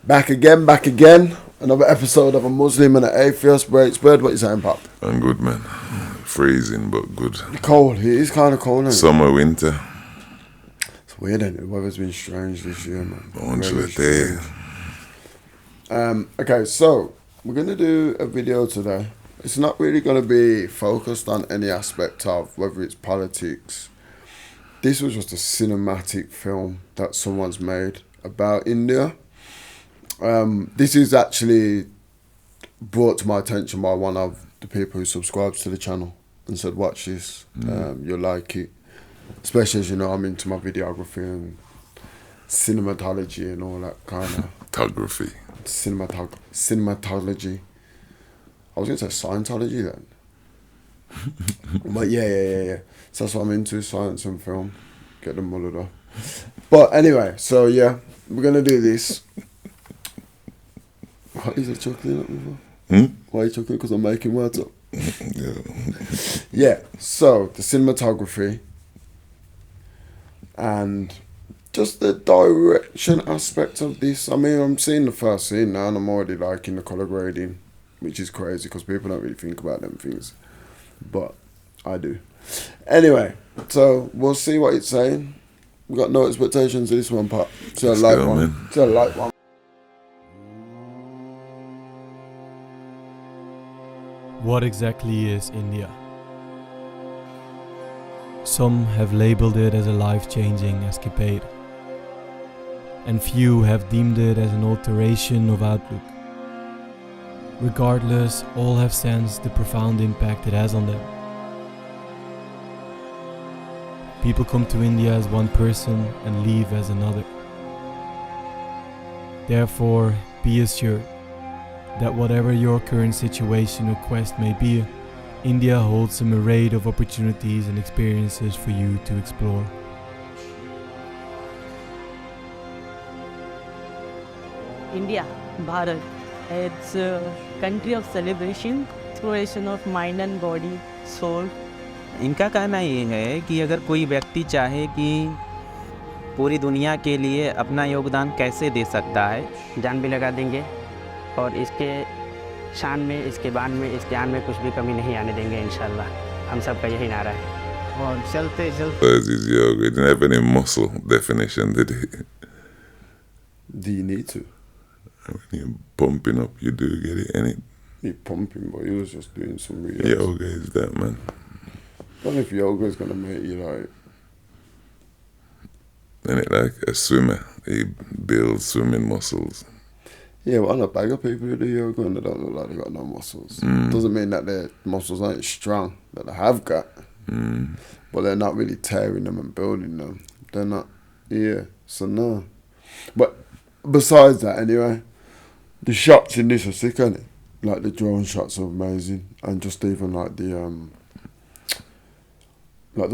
Back again. Another episode of A Muslim and an Atheist. Breaks bread. What you saying, Pop? I'm good, man. Freezing, but good. Cold. It is kind of cold, isn't it? Summer, winter. It's weird, isn't it? The weather's been strange this year, man. Okay, so we're going to do a video today. It's not really going to be focused on any aspect of whether it's politics. This was just a cinematic film that someone's made about India. This is actually brought to my attention by one of the people who subscribes to the channel and said, watch this, you'll like it. Especially as you know, I'm into my videography and cinematology and all that kind of... Cinematology. I was going to say Scientology then. But yeah. So that's what I'm into, science and film. Get them muddled up. But anyway, so yeah, we're going to do this. What is it chuckling at me for? Why are you chuckling? Because I'm making words up. Yeah, so the cinematography and just the direction aspect of this. I mean, I'm seeing the first scene now and I'm already liking the colour grading, which is crazy because people don't really think about them things. But I do. Anyway, so we'll see what it's saying. We've got no expectations of this one, Pat. It's a light one. It's a light one. What exactly is India? Some have labeled it as a life-changing escapade, and few have deemed it as an alteration of outlook. Regardless, all have sensed the profound impact it has on them. People come to India as one person and leave as another. Therefore, be assured that whatever your current situation or quest may be, India holds some array of opportunities and experiences for you to explore. India, Bharat, it's a country of celebration, exploration of mind and body, soul. इनका कहना ये है कि अगर कोई व्यक्ति चाहे कि पूरी दुनिया के लिए अपना योगदान कैसे दे सकता है, जान भी लगा देंगे और इसके शान में, इसके बान में, इसके आन में कुछ भी कमी नहीं आने देंगे इंशाल्लाह. हम सब का यही नारा है. और चलते His yoga didn't have any muscle definition, did he? Do you need to? When you're pumping up, you do get it, ain't it? You're pumping, but he was just doing some real... Yoga is that, man. I don't know if yoga is going to make you like... Ain't it like a swimmer? He builds swimming muscles. Yeah, well, I know a bag of people who do yoga and they don't look like they got no muscles. Doesn't mean that their muscles aren't strong, that they have got. But they're not really tearing them and building them. They're not, so no. But besides that, anyway, the shots in this are sick, ain't it? Like the drone shots are amazing. And just even like the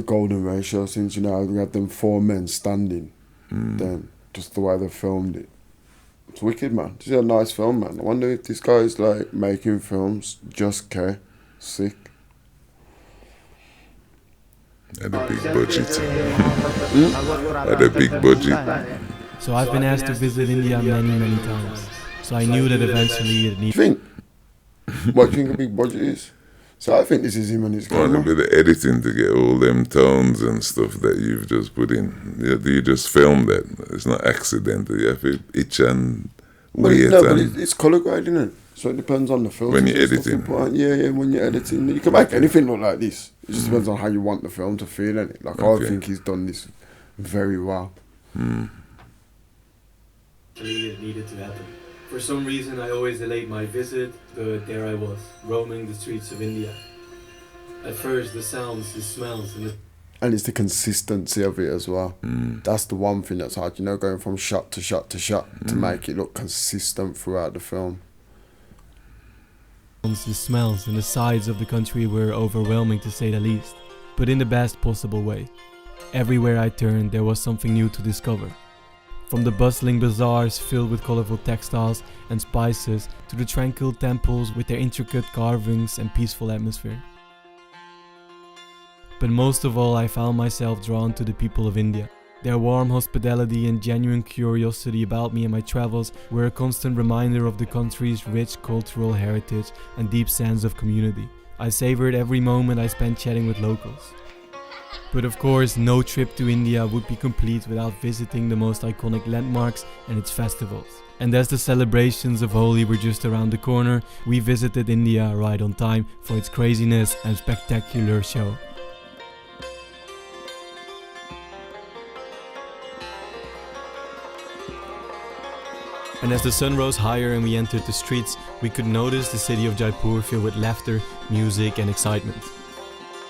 golden ratio scenes, you know, we had them 4 men standing. Then just the way they filmed it. It's wicked, man. This is a nice film, man. I wonder if this guy is like making films just care. Sick. Had a big budget. Had a big budget. So I've been asked to visit India many times. So I knew that eventually it needed... What do you think a big budget is? So I think this is him and his camera. Only with the editing to get all them tones and stuff that you've just put in. You just film that. It's not accidental. You have to itch and wait. But it's colour grading, isn't it? So it depends on the film. When you're editing. Yeah, when you're editing. You can make anything look like this. It just depends on how you want the film to feel, innit? Like, I think he's done this very well. It needed to happen. For some reason, I always delayed my visit, but there I was, roaming the streets of India. At first, the sounds, the smells, and it's the consistency of it as well. That's the one thing that's hard, you know, going from shot to shot to shot to make it look consistent throughout the film. The smells and the sights of the country were overwhelming, to say the least, but in the best possible way. Everywhere I turned, there was something new to discover. From the bustling bazaars filled with colorful textiles and spices to the tranquil temples with their intricate carvings and peaceful atmosphere. But most of all, I found myself drawn to the people of India. Their warm hospitality and genuine curiosity about me and my travels were a constant reminder of the country's rich cultural heritage and deep sense of community. I savored every moment I spent chatting with locals. But of course, no trip to India would be complete without visiting the most iconic landmarks and its festivals. And as the celebrations of Holi were just around the corner, we visited India right on time for its craziness and spectacular show. And as the sun rose higher and we entered the streets, we could notice the city of Jaipur filled with laughter, music and excitement.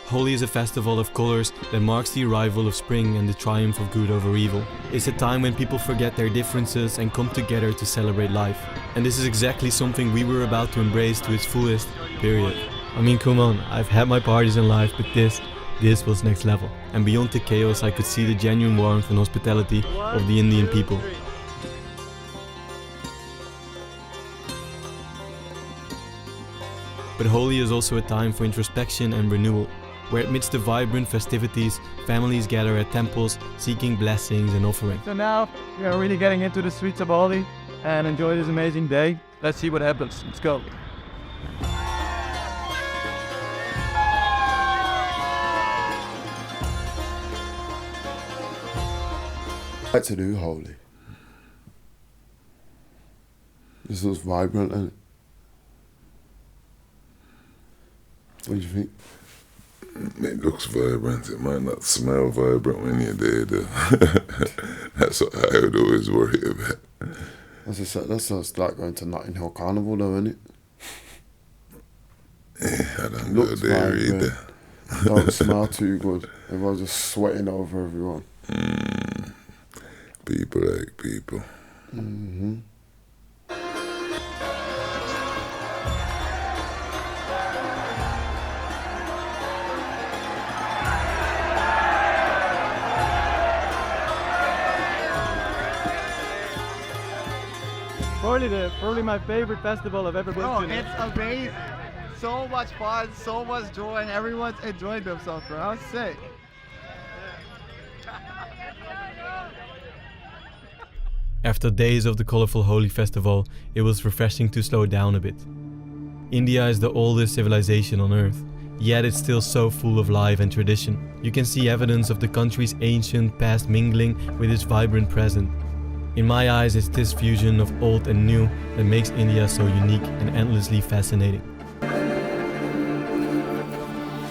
Holi is a festival of colors that marks the arrival of spring and the triumph of good over evil. It's a time when people forget their differences and come together to celebrate life. And this is exactly something we were about to embrace to its fullest, period. I mean, come on, I've had my parties in life, but this was next level. And beyond the chaos, I could see the genuine warmth and hospitality of the Indian people. But Holi is also a time for introspection and renewal, where amidst the vibrant festivities, families gather at temples, seeking blessings and offering. So now we are really getting into the streets of Holi and enjoy this amazing day. Let's see what happens. Let's go. I like to do Holi. This looks vibrant, and what do you think? It looks vibrant. It might not smell vibrant when you're there, though. That's what I would always worry about. That sounds like going to Notting Hill Carnival, though, isn't it? Yeah, I don't go there either. Don't smell too good. Everyone's just sweating over everyone. People like people. Mm-hmm. Probably my favorite festival I've ever been Bro, to. it's amazing. So much fun, so much joy, and everyone's enjoying themselves, bro. How sick. After days of the colorful Holi festival, it was refreshing to slow down a bit. India is the oldest civilization on earth, yet it's still so full of life and tradition. You can see evidence of the country's ancient past mingling with its vibrant present. In my eyes, it's this fusion of old and new that makes India so unique and endlessly fascinating.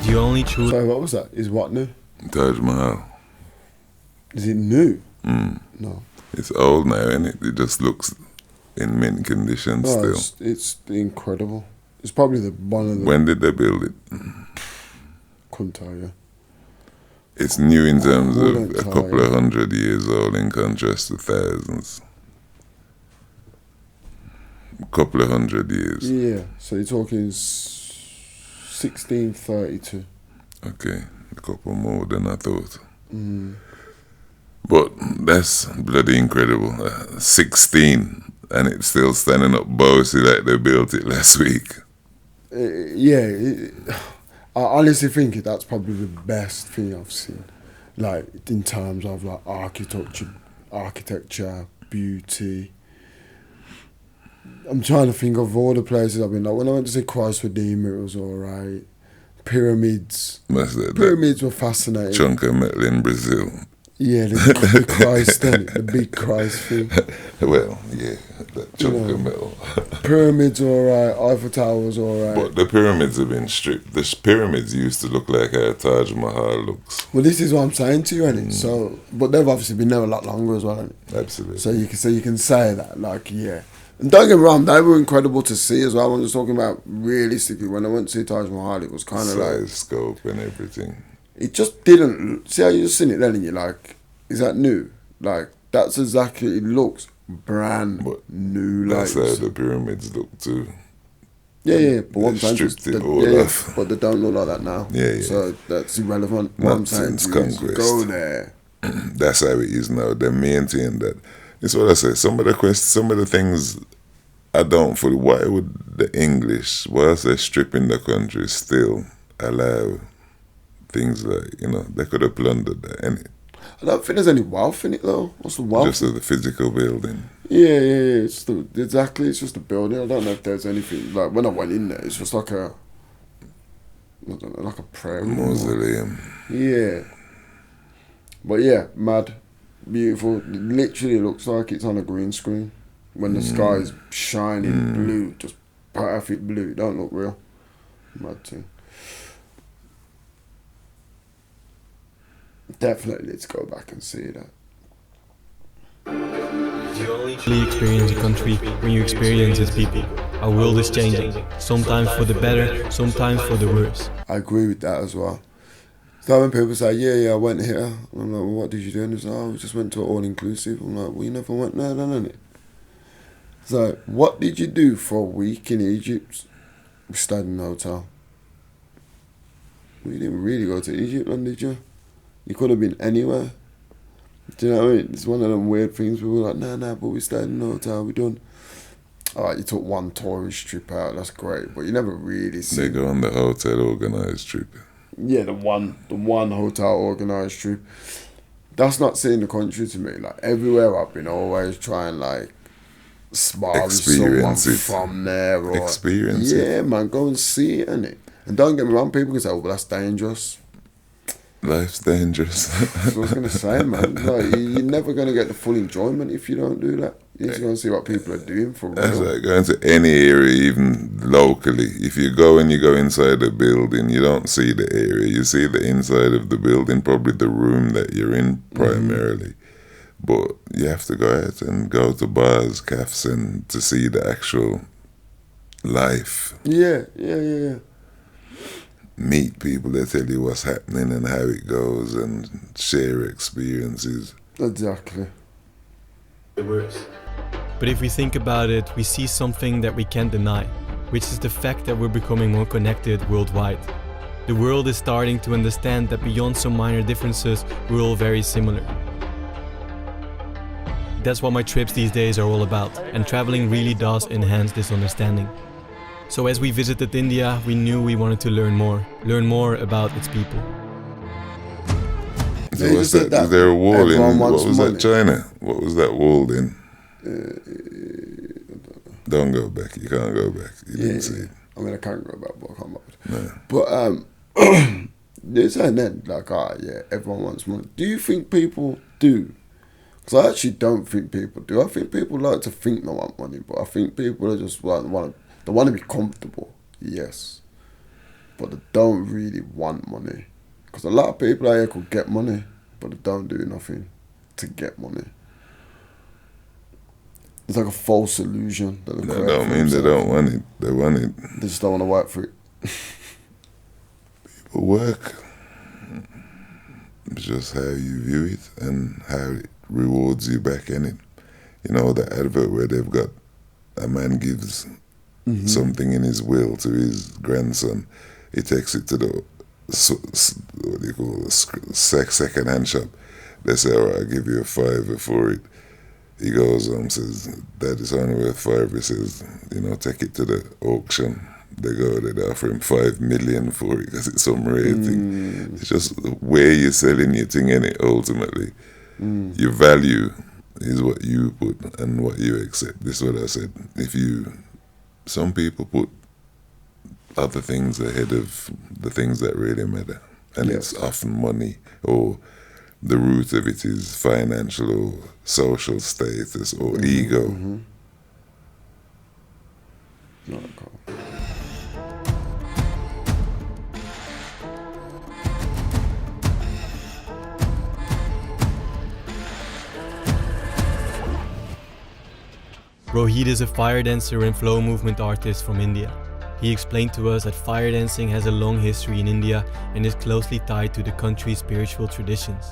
The only truth... Sorry, what was that? Is what new? Taj Mahal. Is it new? Mm. No. It's old now, and it just looks in mint condition Oh, still. it's incredible. It's probably one of the... When did they build it? Couldn't tell you. It's new in terms of Wouldn't a tell couple you. of 100 years old in contrast to thousands. A couple of 100 years. Yeah, so you're talking 1632. Okay, a couple more than I thought. Mm. But that's bloody incredible. 16, and it's still standing up bossy like they built it last week. I honestly think that's probably the best thing I've seen, like in terms of like architecture, beauty. I'm trying to think of all the places I've been. Like when I went to see Christ Redeemer, it was alright. Pyramids. Pyramids were fascinating. Chunk of metal in Brazil. Yeah, the Christ thing, the big Christ thing. Well, yeah, that chunk of metal. Pyramids were alright, Eiffel Tower was alright. But the pyramids have been stripped. The pyramids used to look like how Taj Mahal looks. Well, this is what I'm saying to you, innit? So, but they've obviously been there a lot longer as well, innit? Absolutely. So you can say that, like, yeah. And don't get me wrong, they were incredible to see as well. I'm just talking about realistically, when I went to see Taj Mahal, it was kind of like... size, scope and everything. It just didn't... See how you just seen it then and you're like, is that new? Like, that's exactly... It looks brand new. That's like, how the pyramids look too. Yeah. But what I'm saying is... stripped it all off. But they don't look like that now. Yeah. So that's irrelevant. What I'm saying since to you is conquest. go there. That's how it is now. They maintain that. It's what I say. Some of the things I don't fully. Why would the English, whilst they're stripping the country, still allow things like, they could have plundered that. And I don't think there's any wealth in it though. What's the wealth? Just the physical building. Yeah. It's it's just the building. I don't know if there's anything like when I went in there. It's just like I don't know, like a prayer room. Mausoleum. Yeah. But yeah, mad, beautiful. It literally looks like it's on a green screen when the sky is shining blue, just perfect blue. It don't look real. Mad thing. Definitely, let's go back and see that. You only truly experience a country when you experience its people. Our world is changing, sometimes for the better, sometimes for the worse. I agree with that as well. So when people say, yeah, I went here, I'm like, well, what did you do? And it's like, oh, we just went to an all-inclusive. I'm like, well, you never went there then, innit? So, what did you do for a week in Egypt? We stayed in a hotel. We didn't really go to Egypt, then, did you? You could have been anywhere. Do you know what I mean? It's one of them weird things. We were like, nah, but we stayed in a hotel. We done. Alright, you took one tourist trip out. That's great, but you never really see. They go on the hotel organised trip. Yeah, the one hotel organised trip. That's not seeing the country to me. Like everywhere I've been, always try and like spar with someone from there. Or, Experience it. Yeah, man, go and see it, innit? And don't get me wrong, people can say, oh, but that's dangerous. Life's dangerous. That's what I was going to say, man. Like, you're never going to get the full enjoyment if you don't do that. You're just going to see what people are doing for real. That's like going to any area, even locally. If you go and you go inside a building, you don't see the area. You see the inside of the building, probably the room that you're in primarily. But you have to go out and go to bars, cafes, and to see the actual life. Yeah. Meet people that tell you what's happening and how it goes and share experiences. Exactly. But if we think about it, we see something that we can't deny, which is the fact that we're becoming more connected worldwide. The world is starting to understand that beyond some minor differences, we're all very similar. That's what my trips these days are all about, and traveling really does enhance this understanding. So as we visited India, we knew we wanted to learn more about its people. So what's that? Is there a wall in, what was that, China? What was that wall in? Don't go back, you can't go back. You didn't see it. I mean, I can't go back, but I can't No. But, they're saying then, like, everyone wants money. Do you think people do? Because I actually don't think people do. I think people like to think they want money, but I think people are just want to be comfortable, yes, but they don't really want money. Because a lot of people out here could get money, but they don't do nothing to get money. It's like a false illusion that That don't mean they don't want it. They want it. They just don't want to work for it. People work. It's just how you view it and how it rewards you back in it. You know, the advert where they've got a man gives something in his will to his grandson. He takes it to the what do you call it, second-hand shop. They say, all right, I'll give you $5 for it. He goes home, says, Dad, it's only worth $5. He says, take it to the auction. They go, they offer him $5 million for it because it's some rare thing. It's just where you're selling your thing in it ultimately. Your value is what you put and what you accept. This is what I said. Some people put other things ahead of the things that really matter. And it's often money, or the root of it is financial or social status or ego. Not a call. Rohit is a fire dancer and flow movement artist from India. He explained to us that fire dancing has a long history in India and is closely tied to the country's spiritual traditions.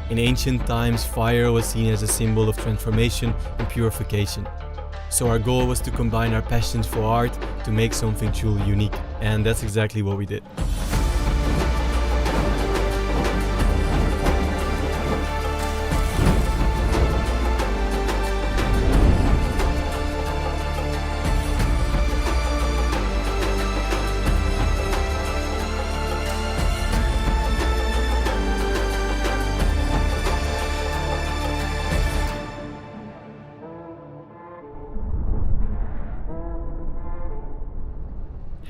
In ancient times, fire was seen as a symbol of transformation and purification. So our goal was to combine our passions for art to make something truly unique, and that's exactly what we did.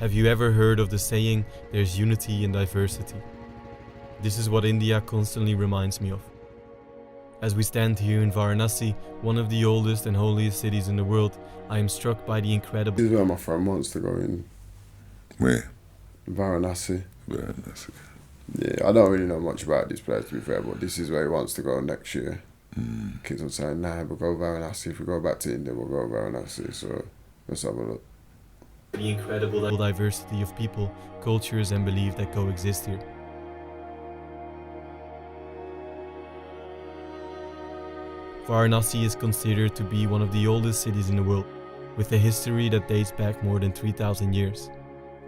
Have you ever heard of the saying, there's unity in diversity? This is what India constantly reminds me of. As we stand here in Varanasi, one of the oldest and holiest cities in the world, I am struck by the incredible... This is where my friend wants to go in. Where? Varanasi. Varanasi. Yeah, I don't really know much about this place to be fair, but this is where he wants to go next year. Kids are saying, nah, we'll go Varanasi. If we go back to India, we'll go Varanasi. So let's have a look. The incredible diversity of people, cultures and beliefs that coexist here. Varanasi is considered to be one of the oldest cities in the world, with a history that dates back more than 3,000 years.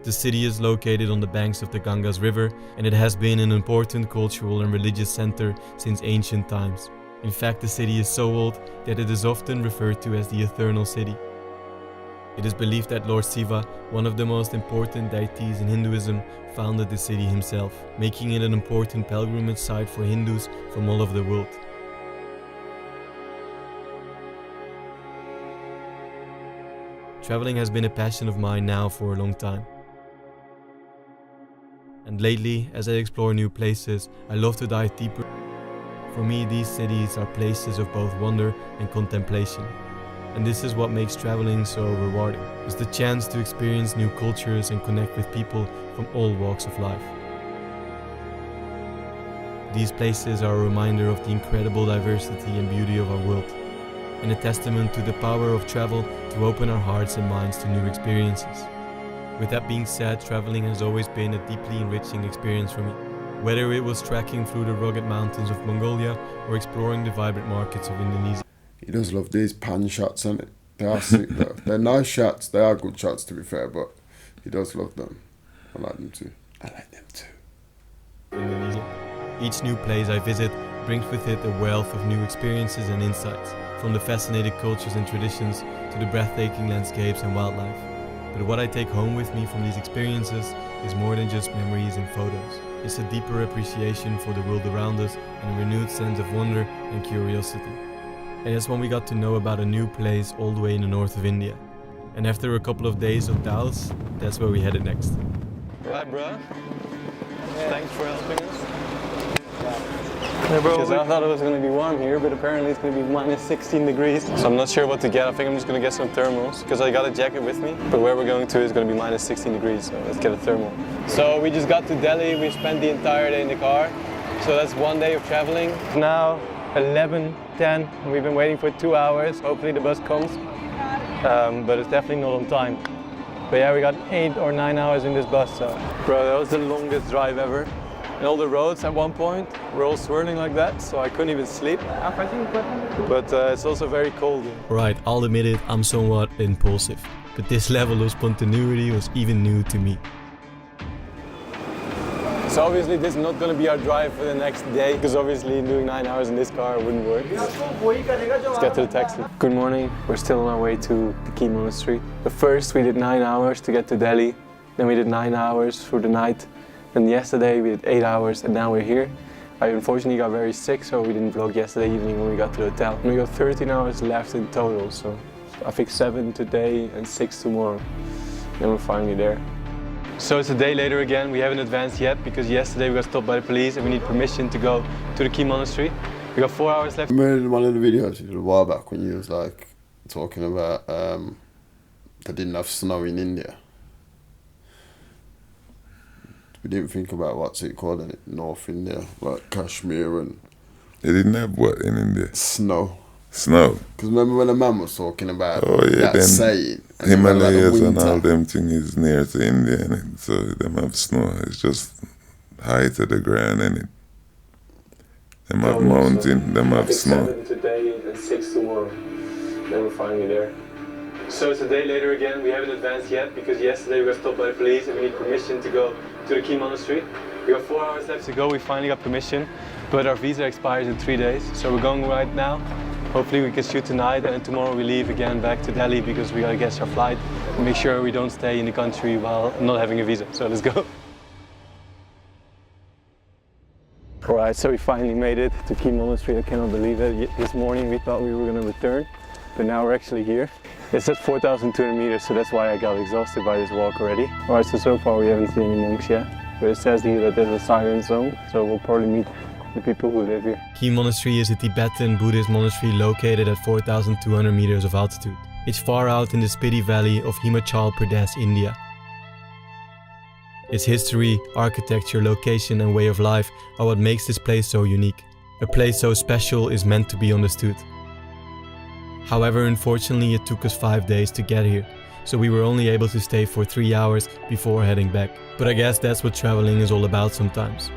The city is located on the banks of the Ganges River, and it has been an important cultural and religious center since ancient times. In fact, the city is so old that it is often referred to as the Eternal City. It is believed that Lord Shiva, one of the most important deities in Hinduism, founded the city himself, making it an important pilgrimage site for Hindus from all over the world. Traveling has been a passion of mine now for a long time. And lately, as I explore new places, I love to dive deeper. For me, these cities are places of both wonder and contemplation. And this is what makes traveling so rewarding. It's the chance to experience new cultures and connect with people from all walks of life. These places are a reminder of the incredible diversity and beauty of our world, and a testament to the power of travel to open our hearts and minds to new experiences. With that being said, traveling has always been a deeply enriching experience for me. Whether it was trekking through the rugged mountains of Mongolia or exploring the vibrant markets of Indonesia. He does love these pan shots, and they are sick though. They're nice shots, they are good shots to be fair, but he does love them. I like them too. I like them too. Indonesia. Each new place I visit brings with it a wealth of new experiences and insights, from the fascinating cultures and traditions to the breathtaking landscapes and wildlife. But what I take home with me from these experiences is more than just memories and photos. It's a deeper appreciation for the world around us and a renewed sense of wonder and curiosity. And that's when we got to know about a new place all the way in the north of India. And after a couple of days of doubts, that's where we headed next. Hi, bro. Thanks for helping us. Hey, bro. Because I thought it was going to be warm here, but apparently it's going to be minus 16 degrees. So I'm not sure what to get. I think I'm just going to get some thermals, because I got a jacket with me. But where we're going to is going to be minus 16 degrees, so let's get a thermal. So we just got to Delhi. We spent the entire day in the car. So that's one day of traveling. Now 11:10. We've been waiting for 2 hours. Hopefully the bus comes, but it's definitely not on time. But yeah, we got 8 or 9 hours in this bus. So, bro, that was the longest drive ever. And all the roads at one point were all swirling like that, so I couldn't even sleep. But it's also very cold. Right, I'll admit it, I'm somewhat impulsive, but this level of spontaneity was even new to me. So obviously this is not going to be our drive for the next day, because obviously doing 9 hours in this car wouldn't work. Let's get to the taxi. Good morning, we're still on our way to the Key Monastery. But first we did 9 hours to get to Delhi, then we did 9 hours through the night. And yesterday we did 8 hours and now we're here. I unfortunately got very sick, so we didn't vlog yesterday evening when we got to the hotel. And we got 13 hours left in total, so I think 7 today and 6 tomorrow. Then we're finally there. So it's a day later again. We haven't advanced yet because yesterday we got stopped by the police and we need permission to go to the Key Monastery. We got 4 hours left. I remember in one of the videos you did a while back when you was like talking about they didn't have snow in India. We didn't think about what's it called in North India, like Kashmir and... They didn't have what in India? Snow. Snow? Because remember when the man was talking about then saying... Himalayas and all them things is near to India, innit? So them have snow. It's just high to the ground, innit? Them have mountain, them have snow. 7 today and 6 tomorrow. Then we're finally there. So it's a day later again. We haven't advanced yet because yesterday we got stopped by the police and we need permission to go to the Key Monastery. We got 4 hours left to go. We finally got permission, but our visa expires in 3 days. So we're going right now. Hopefully we can shoot tonight, and then tomorrow we leave again back to Delhi because we gotta catch our flight and make sure we don't stay in the country while not having a visa. So let's go. Alright, so we finally made it to Key Monastery. I cannot believe it. This morning we thought we were gonna return, but now we're actually here. It's at 4,200 meters, so that's why I got exhausted by this walk already. Alright, so far we haven't seen any monks yet, but it says here that there's a silent zone, so we'll probably meet the people who live here. Key Monastery is a Tibetan Buddhist monastery located at 4,200 meters of altitude. It's far out in the Spiti Valley of Himachal Pradesh, India. Its history, architecture, location and way of life are what makes this place so unique. A place so special is meant to be understood. However, unfortunately it took us 5 days to get here, so we were only able to stay for 3 hours before heading back. But I guess that's what traveling is all about sometimes.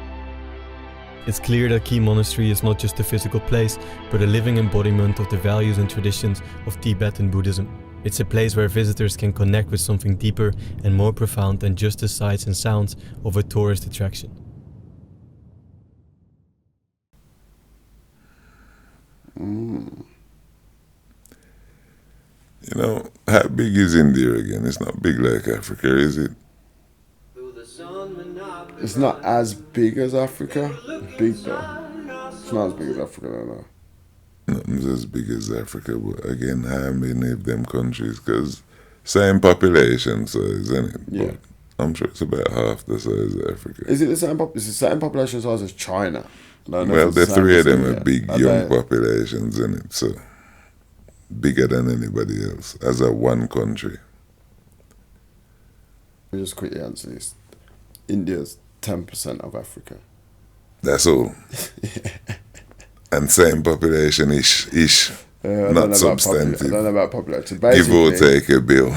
It's clear that Key Monastery is not just a physical place, but a living embodiment of the values and traditions of Tibetan Buddhism. It's a place where visitors can connect with something deeper and more profound than just the sights and sounds of a tourist attraction. You know, how big is India again? It's not big like Africa, is it? It's not as big as Africa. Big though. It's not as big as Africa, no. Nothing's as big as Africa, but again, how many of them countries? Because same population size, isn't it? Yeah. But I'm sure it's about half the size of Africa. Is it the same? It's the same population size as China. Well, the three of them are big, young populations, isn't it? So bigger than anybody else as a one country. Let me just quickly answer this. India's 10% of Africa. That's all. And same population ish. Not substantive. I don't know about population. Give or take a bill.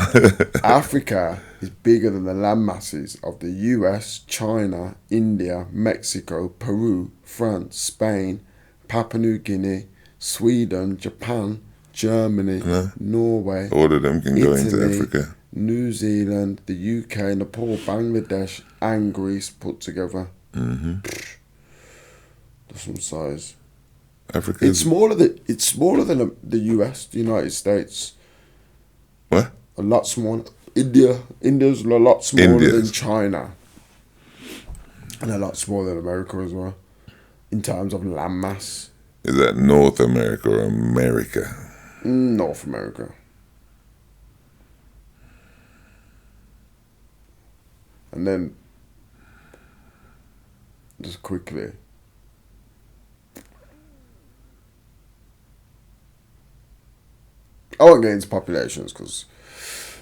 Africa is bigger than the land masses of the US, China, India, Mexico, Peru, France, Spain, Papua New Guinea, Sweden, Japan, Germany, Norway. All of them can Italy, go into Africa. New Zealand, the UK, Nepal, Bangladesh, and Greece put together. Mm-hmm. That's some size. Africa. It's smaller than the US, the United States. What? A lot smaller. India's a lot smaller than China, and a lot smaller than America as well, in terms of land mass. Is that North America or America? North America. And then, just quickly, I won't get into populations because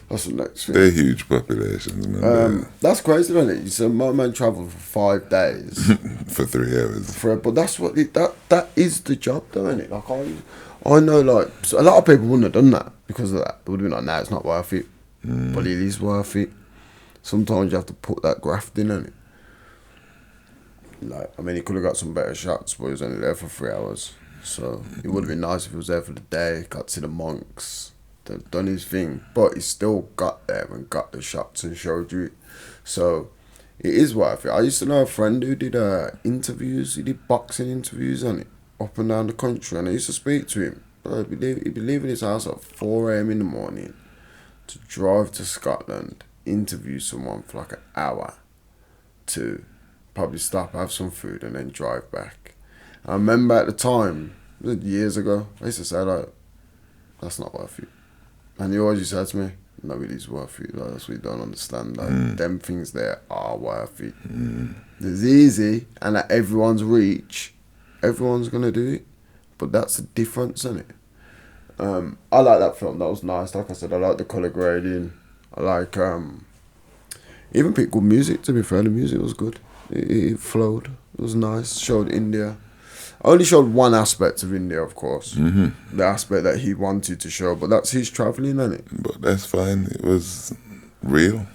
that's the next thing. They're huge populations, man. That's crazy, isn't it? So my man travelled for 5 days. For 3 hours. But that's what that is the job, though, isn't it? Like I know, like so a lot of people wouldn't have done that because of that. They would have been like, "Nah, it's not worth it." But it is worth it. Sometimes you have to put that graft in it. Like, I mean, he could have got some better shots, but he was only there for 3 hours. So it would have been nice if he was there for the day, got to see the monks, done his thing. But he still got there and got the shots and showed you it. So it is worth it. I used to know a friend who did interviews. He did boxing interviews on it, up and down the country. And I used to speak to him. But he'd be leaving his house at 4 a.m. in the morning to drive to Scotland, interview someone for like an hour, to probably stop, have some food, and then drive back. I remember at the time, years ago, I used to say, like, that's not worth it. And he always used to say to me, no, it is worth it. Like, that's what you don't understand. Like, them things there are worth it. It's easy, and at everyone's reach, everyone's going to do it. But that's the difference, isn't it? I like that film. That was nice. Like I said, I like the colour grading. I like, even picked good music, to be fair. The music was good. It flowed. It was nice. Showed India. I only showed one aspect of India, of course. The aspect that he wanted to show. But that's his travelling, isn't it? But that's fine. It was real.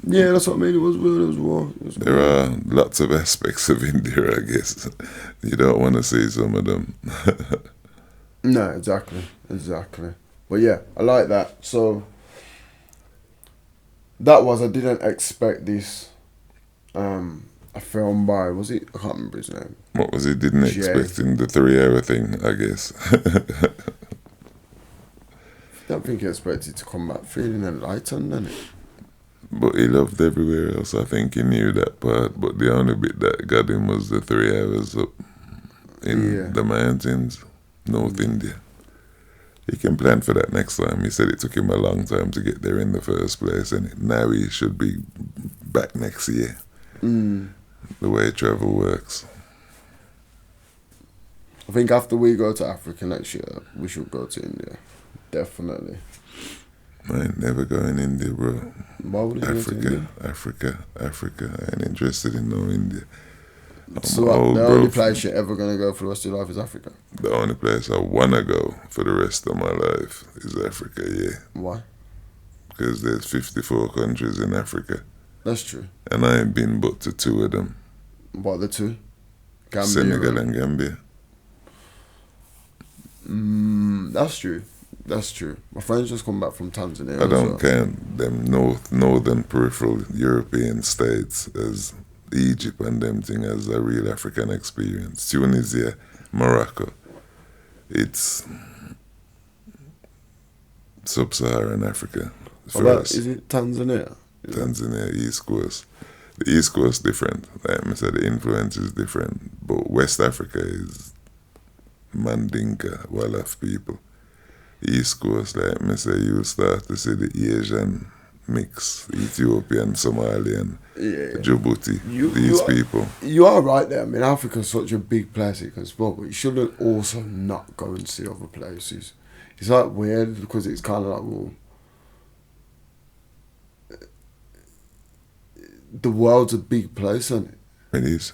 Yeah, that's what I mean. It was real. It was raw. There are lots of aspects of India, I guess. You don't want to see some of them. No, exactly. But yeah, I like that. So I didn't expect this. A film by, was it? I can't remember his name. What was he didn't expect in the 3-hour thing, I guess. I don't think he expected to come back feeling enlightened, didn't it? But he loved everywhere else. I think he knew that part. But the only bit that got him was the 3 hours up in the mountains, North India. he can plan for that next time. He said it took him a long time to get there in the first place, and now he should be back next year. The way travel works. I think after we go to Africa next year, we should go to India. Definitely. I ain't never going India, bro. Why would you go to India? Africa. I ain't interested in no India. So the only place you're ever going to go for the rest of your life is Africa? The only place I want to go for the rest of my life is Africa, yeah. Why? Because there's 54 countries in Africa. That's true. And I ain't been but to 2 of them. What are the 2? Gambia, Senegal and Gambia. That's true. That's true. My friends just come back from Tanzania. I don't count them northern peripheral European states as Egypt and them thing as a real African experience. Tunisia, Morocco. It's sub-Saharan Africa. Is it Tanzania? Tanzania, East Coast. The East Coast different. Like I said, the influence is different. But West Africa is Mandinka, Wolof people. East Coast, like I say, you start to see the Asian mix, Ethiopian, Somalian, Djibouti, these people. You are right there. I mean, Africa's such a big place you can explore, but you shouldn't also not go and see other places. It's like weird because it's kind of like, well, the world's a big place, isn't it? It is.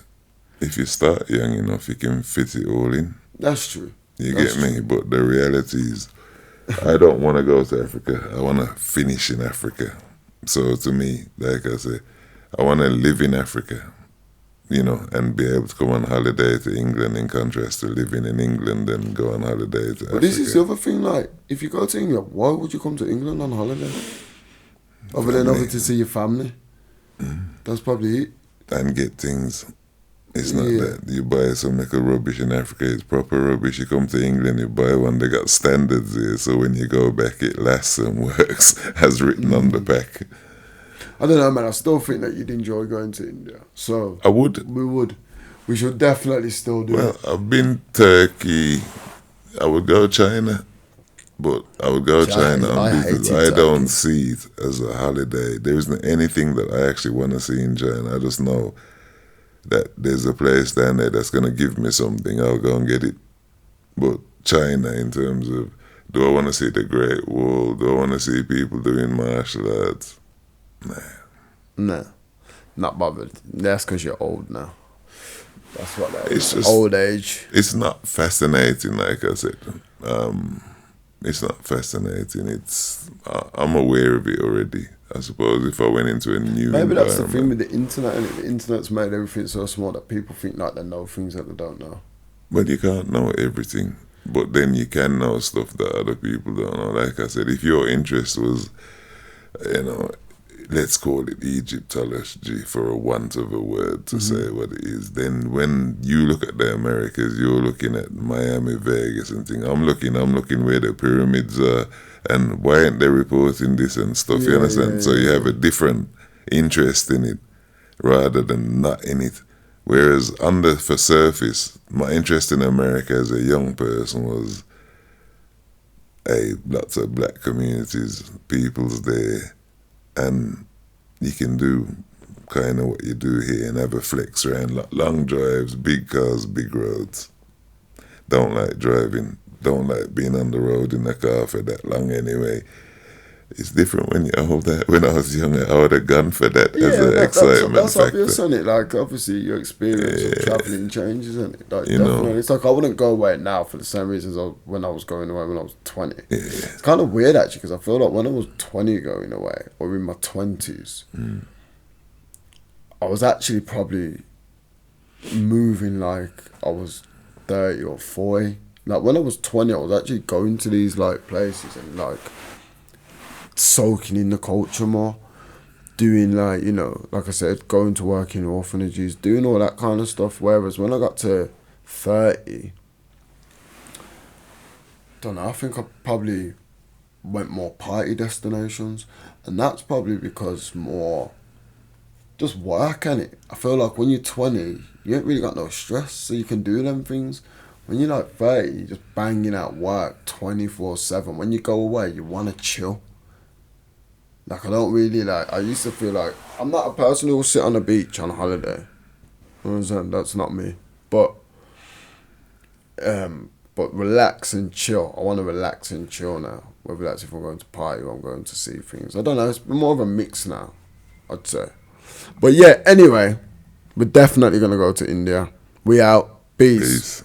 If you start young enough, you can fit it all in. That's true. You get me? But the reality is, I don't want to go to Africa. I want to finish in Africa. So to me, like I say, I want to live in Africa, you know, and be able to come on holiday to England in contrast to living in England and go on holiday to Africa. But this is the other thing, like, if you go to England, why would you come to England on holiday? Other than over to see your family. That's probably it. And get things. It's not that you buy some little rubbish in Africa, it's proper rubbish. You come to England, you buy one, they got standards here, so when you go back, it lasts and works as written on the pack. I don't know, man. I still think that you'd enjoy going to India. So I would. We would. We should definitely still do it. Well, I've been Turkey. I would go China, but I would go China because I don't see it as a holiday. There isn't anything that I actually want to see in China. I just know that there's a place down there that's going to give me something, I'll go and get it. But China, in terms of, do I want to see the Great Wall? Do I want to see people doing martial arts? Nah, not bothered. That's because you're old now. That's what that is. It's just old age. It's not fascinating, like I said. It's not fascinating. I'm aware of it already. I suppose if I went into a new Maybe that's the thing with the internet, and the internet's made everything so small that people think like they know things that they don't know. But you can't know everything. But then you can know stuff that other people don't know. Like I said, if your interest was, you know, let's call it Egyptology for a want of a word to say what it is, then when you look at the Americas, you're looking at Miami, Vegas and things. I'm looking where the pyramids are and why aren't they reporting this and stuff, you understand? So you have a different interest in it rather than not in it. Whereas for surface, my interest in America as a young person was lots of black communities, people's there, and you can do kind of what you do here and have a flex around, long drives, big cars, big roads. Don't like driving, don't like being on the road in a car for that long anyway. It's different when you're older. When I was younger, I would have gone for that as an excitement that's factor. obvious, isn't it? Like, obviously, your experience of travelling changes, isn't it? Like, You definitely. know. It's like I wouldn't go away now for the same reasons when I was going away when I was 20. It's kind of weird, actually, because I feel like when I was 20 going away, or in my 20s, I was actually probably moving like I was 30 or 40. Like, when I was 20, I was actually going to these, like, places and, like, soaking in the culture more, doing, like, you know, like I said, going to work in orphanages, doing all that kind of stuff. Whereas when I got to 30, don't know, I think I probably went more party destinations, and that's probably because more just work, innit? I feel like when you're 20, you ain't really got no stress, so you can do them things. When you're like 30, you're just banging out work 24/7. When you go away, you want to chill. Like, I don't really like, I used to feel like, I'm not a person who will sit on the beach on holiday. You know what I'm saying? That's not me. But relax and chill. I want to relax and chill now. Whether that's if I'm going to party or I'm going to see things. I don't know. It's more of a mix now, I'd say. But yeah, anyway, we're definitely going to go to India. We out. Peace.